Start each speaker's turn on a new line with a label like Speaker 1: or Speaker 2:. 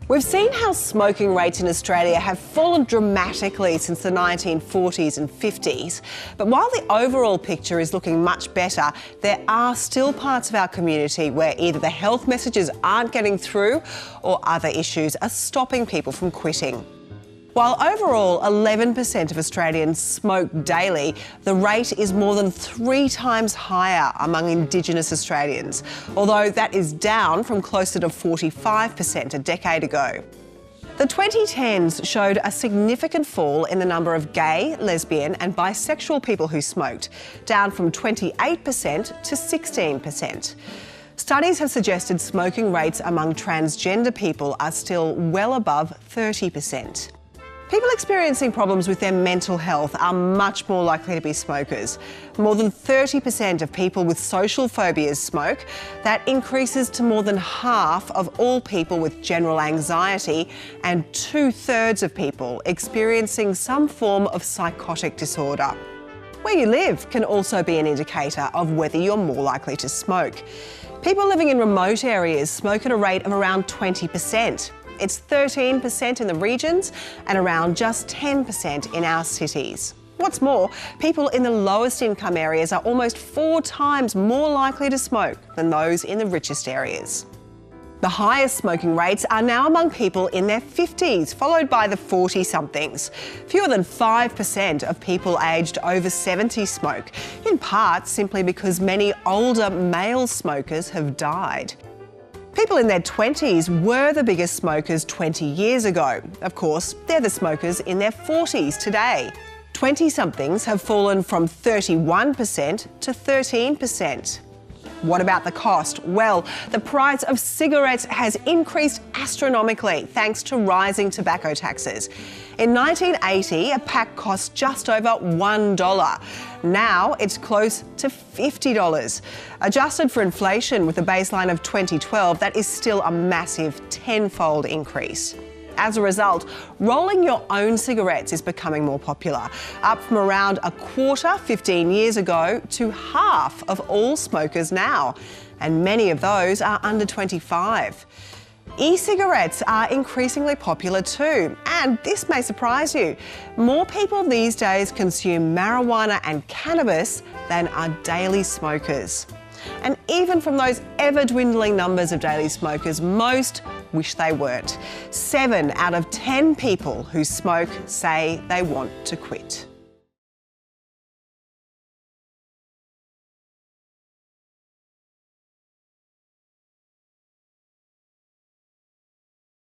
Speaker 1: We've seen how smoking rates in Australia have fallen dramatically since the 1940s and 50s. But while the overall picture is looking much better, there are still parts of our community where either the health messages aren't getting through or other issues are stopping people from quitting. While overall 11% of Australians smoke daily, the rate is more than 3 times higher among Indigenous Australians, although that is down from closer to 45% a decade ago. The 2010s showed a significant fall in the number of gay, lesbian and bisexual people who smoked, down from 28% to 16%. Studies have suggested smoking rates among transgender people are still well above 30%. People experiencing problems with their mental health are much more likely to be smokers. More than 30% of people with social phobias smoke. That increases to more than half of all people with general anxiety and 2/3 of people experiencing some form of psychotic disorder. Where you live can also be an indicator of whether you're more likely to smoke. People living in remote areas smoke at a rate of around 20%. It's 13% in the regions and around just 10% in our cities. What's more, people in the lowest income areas are almost 4 times more likely to smoke than those in the richest areas. The highest smoking rates are now among people in their 50s, followed by the 40-somethings. Fewer than 5% of people aged over 70 smoke, in part simply because many older male smokers have died. People in their 20s were the biggest smokers 20 years ago. Of course, they're the smokers in their 40s today. 20-somethings have fallen from 31% to 13%. What about the cost? Well, the price of cigarettes has increased astronomically thanks to rising tobacco taxes. In 1980, a pack cost just over $1. Now it's close to $50. Adjusted for inflation with a baseline of 2012, that is still a massive 10-fold increase. As a result, rolling your own cigarettes is becoming more popular, up from around a quarter 15 years ago to half of all smokers now, and many of those are under 25. E-cigarettes are increasingly popular too, and this may surprise you. More people these days consume marijuana and cannabis than are daily smokers. And even from those ever-dwindling numbers of daily smokers, most wish they weren't. 7 out of 10 people who smoke say they want to quit.